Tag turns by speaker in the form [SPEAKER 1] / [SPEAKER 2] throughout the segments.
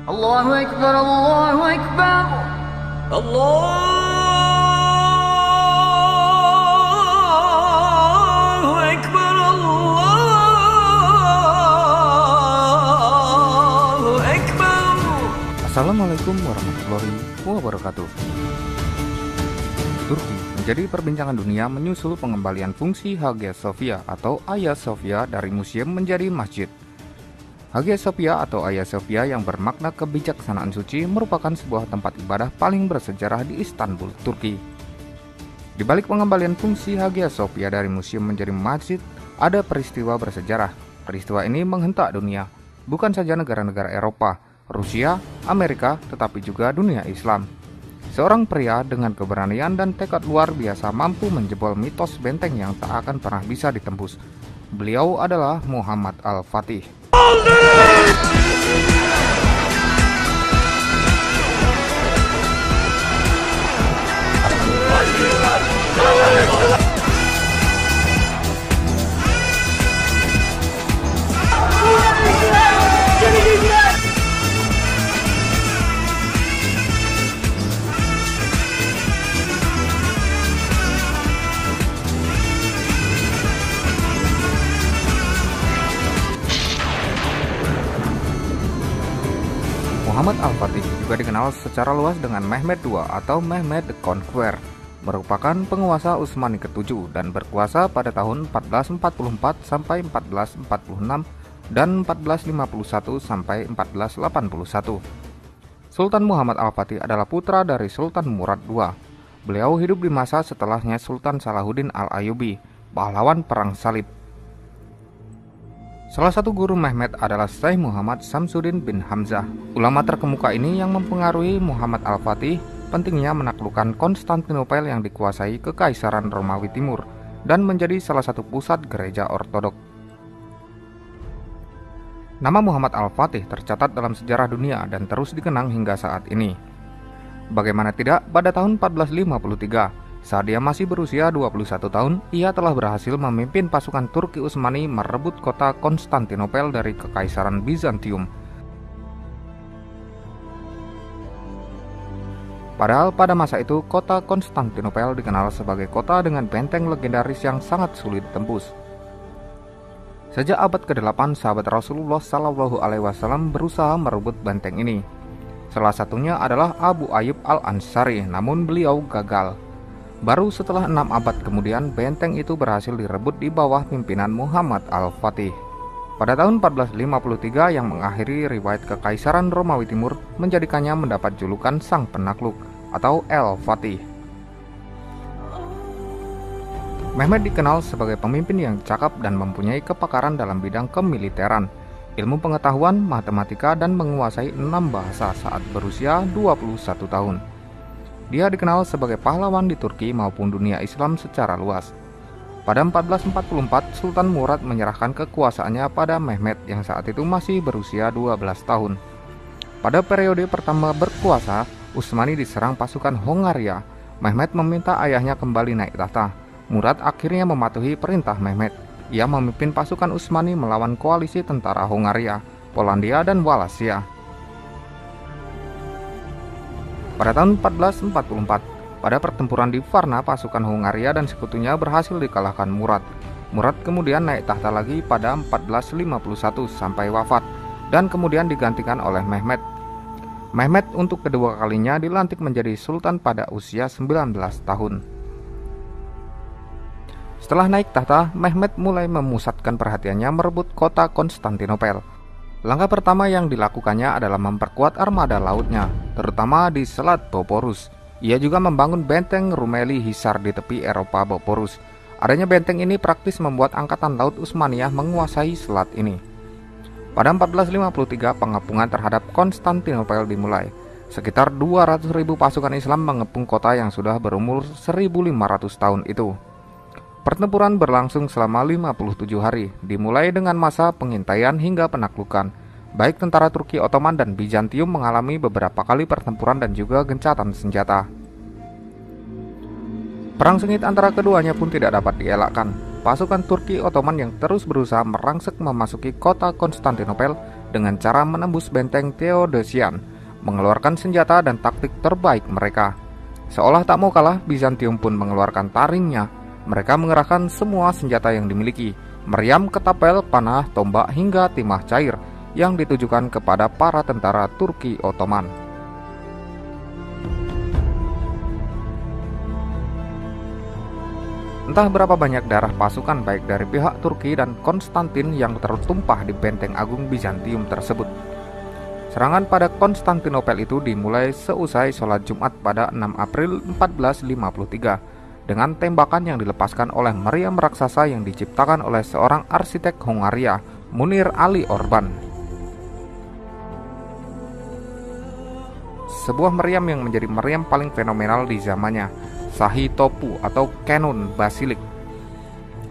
[SPEAKER 1] Allahu Akbar, Allahu Akbar. Allahu Akbar, Allahu Akbar.
[SPEAKER 2] Assalamualaikum warahmatullahi wabarakatuh. Turki menjadi perbincangan dunia menyusul pengembalian fungsi Hagia Sophia atau Hagia Sophia dari museum menjadi masjid. Hagia Sophia atau Hagia Sophia yang bermakna kebijaksanaan suci merupakan sebuah tempat ibadah paling bersejarah di Istanbul, Turki. Di balik pengembalian fungsi Hagia Sophia dari museum menjadi masjid, ada peristiwa bersejarah. Peristiwa ini menghentak dunia, bukan saja negara-negara Eropa, Rusia, Amerika, tetapi juga dunia Islam. Seorang pria dengan keberanian dan tekad luar biasa mampu menjebol mitos benteng yang tak akan pernah bisa ditembus. Beliau adalah Muhammad Al-Fatih. Muhammad Al-Fatih juga dikenal secara luas dengan Mehmed II atau Mehmed the Conqueror, merupakan penguasa Utsmani ke-7 dan berkuasa pada tahun 1444 sampai 1446 dan 1451 sampai 1481. Sultan Muhammad Al-Fatih adalah putra dari Sultan Murad II. Beliau hidup di masa setelahnya Sultan Salahuddin Al-Ayyubi, pahlawan perang salib. Salah satu guru Mehmed adalah Syekh Muhammad Samsuddin bin Hamzah. Ulama terkemuka ini yang mempengaruhi Muhammad Al-Fatih pentingnya menaklukkan Konstantinopel yang dikuasai Kekaisaran Romawi Timur dan menjadi salah satu pusat gereja ortodok. Nama Muhammad Al-Fatih tercatat dalam sejarah dunia dan terus dikenang hingga saat ini. Bagaimana tidak, pada tahun 1453, saat dia masih berusia 21 tahun, ia telah berhasil memimpin pasukan Turki Utsmani merebut kota Konstantinopel dari Kekaisaran Bizantium. Padahal pada masa itu, kota Konstantinopel dikenal sebagai kota dengan benteng legendaris yang sangat sulit ditembus. Sejak abad ke-8, sahabat Rasulullah SAW berusaha merebut benteng ini. Salah satunya adalah Abu Ayyub Al-Ansari, namun beliau gagal. Baru setelah 6 abad kemudian, benteng itu berhasil direbut di bawah pimpinan Muhammad Al-Fatih. Pada tahun 1453 yang mengakhiri riwayat Kekaisaran Romawi Timur menjadikannya mendapat julukan Sang Penakluk atau El-Fatih. Mehmed dikenal sebagai pemimpin yang cakap dan mempunyai kepakaran dalam bidang kemiliteran, ilmu pengetahuan, matematika, dan menguasai 6 bahasa saat berusia 21 tahun. Dia dikenal sebagai pahlawan di Turki maupun dunia Islam secara luas. Pada 1444, Sultan Murad menyerahkan kekuasaannya pada Mehmed yang saat itu masih berusia 12 tahun. Pada periode pertama berkuasa, Utsmani diserang pasukan Hongaria. Mehmed meminta ayahnya kembali naik tahta. Murad akhirnya mematuhi perintah Mehmed. Ia memimpin pasukan Utsmani melawan koalisi tentara Hongaria, Polandia, dan Wallachia. Pada tahun 1444, pada pertempuran di Varna, pasukan Hongaria dan sekutunya berhasil dikalahkan Murad. Murad kemudian naik tahta lagi pada 1451 sampai wafat, dan kemudian digantikan oleh Mehmed. Mehmed untuk kedua kalinya dilantik menjadi sultan pada usia 19 tahun. Setelah naik tahta, Mehmed mulai memusatkan perhatiannya merebut kota Konstantinopel. Langkah pertama yang dilakukannya adalah memperkuat armada lautnya, terutama di Selat Bosporus. Ia juga membangun benteng Rumeli Hisar di tepi Eropa Bosporus. Adanya benteng ini praktis membuat angkatan laut Utsmaniyah menguasai selat ini. Pada 1453, pengepungan terhadap Konstantinopel dimulai. Sekitar 200.000 pasukan Islam mengepung kota yang sudah berumur 1.500 tahun itu. Pertempuran berlangsung selama 57 hari, dimulai dengan masa pengintaian hingga penaklukan. Baik tentara Turki Ottoman dan Bizantium mengalami beberapa kali pertempuran dan juga gencatan senjata. Perang sengit antara keduanya pun tidak dapat dielakkan. Pasukan Turki Ottoman yang terus berusaha merangsek memasuki kota Konstantinopel dengan cara menembus benteng Theodosian, mengeluarkan senjata dan taktik terbaik mereka. Seolah tak mau kalah, Bizantium pun mengeluarkan taringnya. Mereka mengerahkan semua senjata yang dimiliki, meriam, ketapel, panah, tombak, hingga timah cair yang ditujukan kepada para tentara Turki Ottoman. Entah berapa banyak darah pasukan baik dari pihak Turki dan Konstantin yang tertumpah di benteng agung Bizantium tersebut. Serangan pada Konstantinopel itu dimulai seusai sholat Jumat pada 6 April 1453 dengan tembakan yang dilepaskan oleh meriam raksasa yang diciptakan oleh seorang arsitek Hongaria, Munir Ali Orban. Sebuah meriam yang menjadi meriam paling fenomenal di zamannya, Shahi Topu atau Canon Basilik.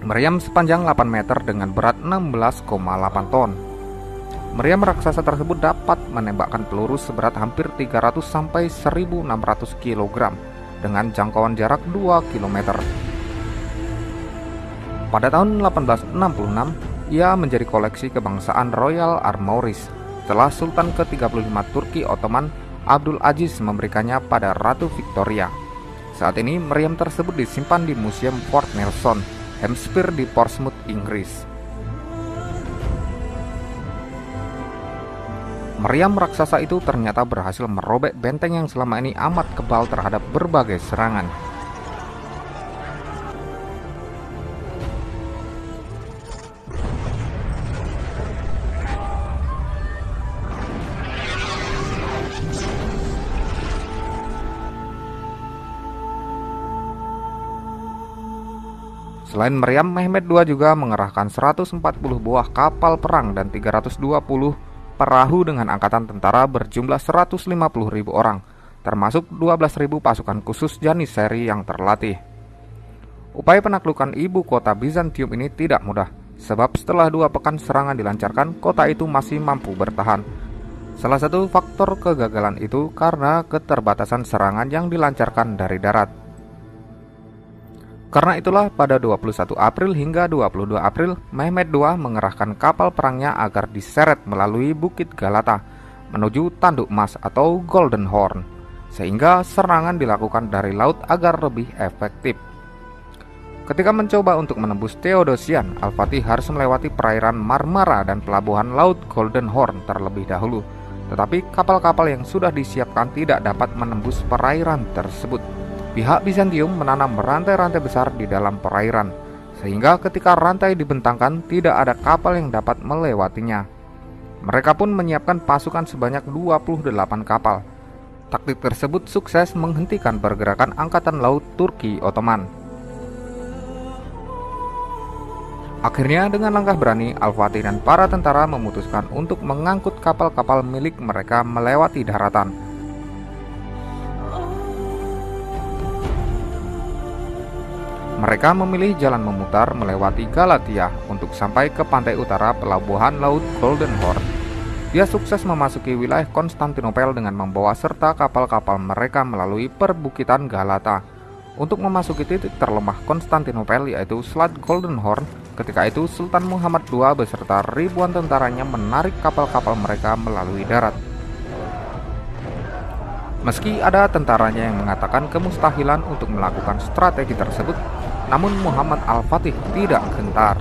[SPEAKER 2] Meriam sepanjang 8 meter dengan berat 16,8 ton. Meriam raksasa tersebut dapat menembakkan peluru seberat hampir 300 sampai 1600 kg dengan jangkauan jarak 2 km. Pada tahun 1866, ia menjadi koleksi kebangsaan Royal Armouries setelah Sultan ke-35 Turki Ottoman Abdul Aziz memberikannya pada Ratu Victoria. Saat ini meriam tersebut disimpan di Museum Fort Nelson, Hampshire di Portsmouth, Inggris. Meriam raksasa itu ternyata berhasil merobek benteng yang selama ini amat kebal terhadap berbagai serangan. Selain meriam, Mehmed II juga mengerahkan 140 buah kapal perang dan 320 perahu dengan angkatan tentara berjumlah 150.000 orang, termasuk 12.000 pasukan khusus Janissary yang terlatih. Upaya penaklukan ibu kota Bizantium ini tidak mudah, sebab setelah 2 pekan serangan dilancarkan, kota itu masih mampu bertahan. Salah satu faktor kegagalan itu karena keterbatasan serangan yang dilancarkan dari darat. Karena itulah pada 21 April hingga 22 April, Mehmed II mengerahkan kapal perangnya agar diseret melalui Bukit Galata menuju Tanduk Emas atau Golden Horn, sehingga serangan dilakukan dari laut agar lebih efektif. Ketika mencoba untuk menembus Theodosian, Al-Fatih harus melewati perairan Marmara dan pelabuhan laut Golden Horn terlebih dahulu. Tetapi kapal-kapal yang sudah disiapkan tidak dapat menembus perairan tersebut. Pihak Bizantium menanam rantai-rantai besar di dalam perairan, sehingga ketika rantai dibentangkan tidak ada kapal yang dapat melewatinya. Mereka pun menyiapkan pasukan sebanyak 28 kapal. Taktik tersebut sukses menghentikan pergerakan angkatan laut Turki Ottoman. Akhirnya dengan langkah berani, Al-Fatih dan para tentara memutuskan untuk mengangkut kapal-kapal milik mereka melewati daratan. Mereka memilih jalan memutar melewati Galatia untuk sampai ke pantai utara pelabuhan laut Golden Horn. Dia sukses memasuki wilayah Konstantinopel dengan membawa serta kapal-kapal mereka melalui perbukitan Galata. Untuk memasuki titik terlemah Konstantinopel yaitu Selat Golden Horn, ketika itu Sultan Muhammad II beserta ribuan tentaranya menarik kapal-kapal mereka melalui darat. Meski ada tentaranya yang mengatakan kemustahilan untuk melakukan strategi tersebut, namun Muhammad Al-Fatih tidak gentar.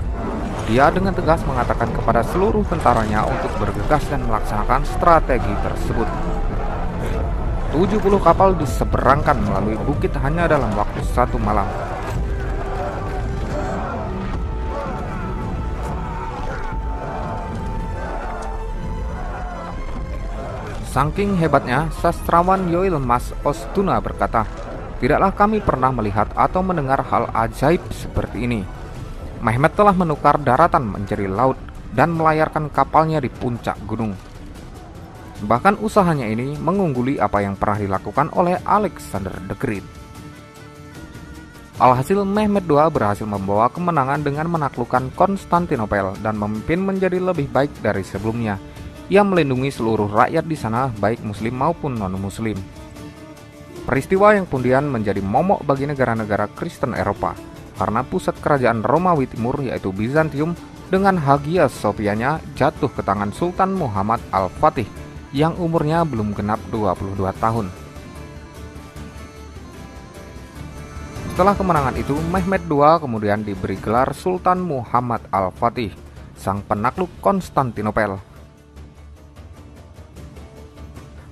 [SPEAKER 2] Dia dengan tegas mengatakan kepada seluruh tentaranya untuk bergegas dan melaksanakan strategi tersebut. 70 kapal diseberangkan melalui bukit hanya dalam waktu 1 malam. Saking hebatnya, sastrawan Yoil Mas Ostuna berkata, "Tidaklah kami pernah melihat atau mendengar hal ajaib seperti ini. Mehmed telah menukar daratan menjadi laut dan melayarkan kapalnya di puncak gunung. Bahkan usahanya ini mengungguli apa yang pernah dilakukan oleh Alexander the Great." Alhasil Mehmed II berhasil membawa kemenangan dengan menaklukkan Konstantinopel dan memimpin menjadi lebih baik dari sebelumnya. Ia melindungi seluruh rakyat di sana, baik muslim maupun non-muslim. Peristiwa yang kemudian menjadi momok bagi negara-negara Kristen Eropa, karena pusat kerajaan Romawi Timur yaitu Bizantium dengan Hagia Sophianya jatuh ke tangan Sultan Muhammad Al-Fatih yang umurnya belum genap 22 tahun. Setelah kemenangan itu, Mehmed II kemudian diberi gelar Sultan Muhammad Al-Fatih, sang penakluk Konstantinopel.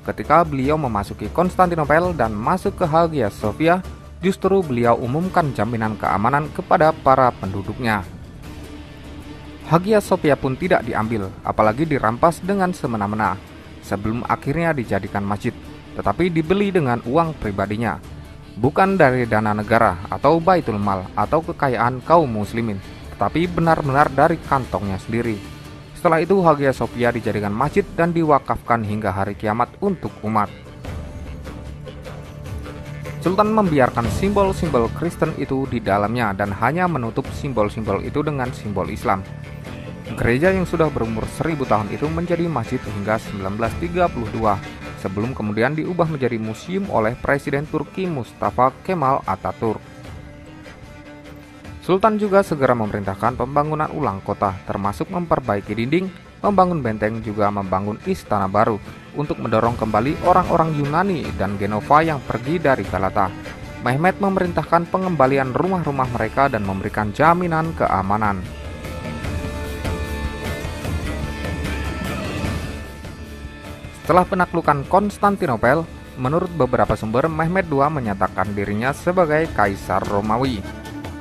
[SPEAKER 2] Ketika beliau memasuki Konstantinopel dan masuk ke Hagia Sophia, justru beliau umumkan jaminan keamanan kepada para penduduknya. Hagia Sophia pun tidak diambil, apalagi dirampas dengan semena-mena, sebelum akhirnya dijadikan masjid, tetapi dibeli dengan uang pribadinya, bukan dari dana negara atau baitul mal atau kekayaan kaum muslimin, tetapi benar-benar dari kantongnya sendiri. Setelah itu Hagia Sophia dijadikan masjid dan diwakafkan hingga hari kiamat untuk umat. Sultan membiarkan simbol-simbol Kristen itu di dalamnya dan hanya menutup simbol-simbol itu dengan simbol Islam. Gereja yang sudah berumur 1000 tahun itu menjadi masjid hingga 1932, sebelum kemudian diubah menjadi museum oleh Presiden Turki Mustafa Kemal Atatürk. Sultan juga segera memerintahkan pembangunan ulang kota, termasuk memperbaiki dinding, membangun benteng, juga membangun istana baru untuk mendorong kembali orang-orang Yunani dan Genova yang pergi dari Galata. Mehmed memerintahkan pengembalian rumah-rumah mereka dan memberikan jaminan keamanan. Setelah penaklukan Konstantinopel, menurut beberapa sumber, Mehmed II menyatakan dirinya sebagai Kaisar Romawi,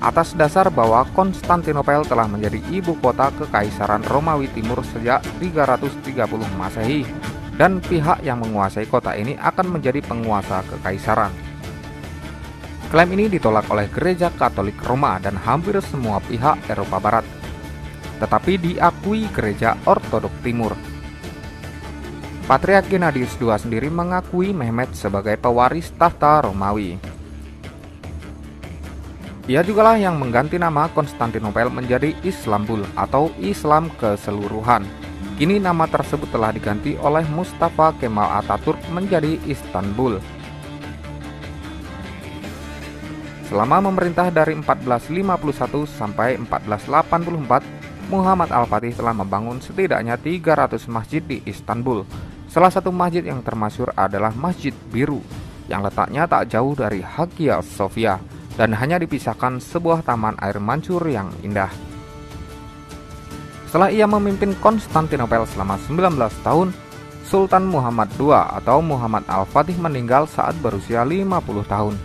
[SPEAKER 2] atas dasar bahwa Konstantinopel telah menjadi ibu kota Kekaisaran Romawi Timur sejak 330 Masehi, dan pihak yang menguasai kota ini akan menjadi penguasa kekaisaran. Klaim ini ditolak oleh Gereja Katolik Roma dan hampir semua pihak Eropa Barat, tetapi diakui Gereja Ortodok Timur. Patriark Gennadius II sendiri mengakui Mehmed sebagai pewaris tahta Romawi. Ia jugalah yang mengganti nama Konstantinopel menjadi Islambul atau Islam keseluruhan. Kini nama tersebut telah diganti oleh Mustafa Kemal Atatürk menjadi Istanbul. Selama memerintah dari 1451 sampai 1484, Muhammad Al-Fatih telah membangun setidaknya 300 masjid di Istanbul. Salah satu masjid yang termasyhur adalah Masjid Biru, yang letaknya tak jauh dari Hagia Sophia dan hanya dipisahkan sebuah taman air mancur yang indah. Setelah ia memimpin Konstantinopel selama 19 tahun, Sultan Muhammad II atau Muhammad Al-Fatih meninggal saat berusia 50 tahun.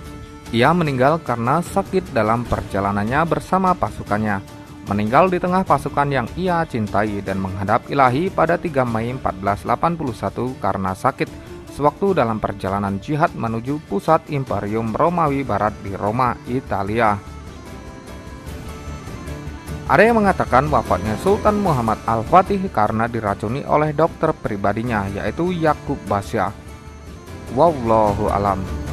[SPEAKER 2] Ia meninggal karena sakit dalam perjalanannya bersama pasukannya, meninggal di tengah pasukan yang ia cintai dan menghadap Ilahi pada 3 Mei 1481 karena sakit sewaktu dalam perjalanan jihad menuju pusat Imperium Romawi Barat di Roma, Italia. Ada yang mengatakan wafatnya Sultan Muhammad Al-Fatih karena diracuni oleh dokter pribadinya, yaitu Yakub Basya. Wallahu alam.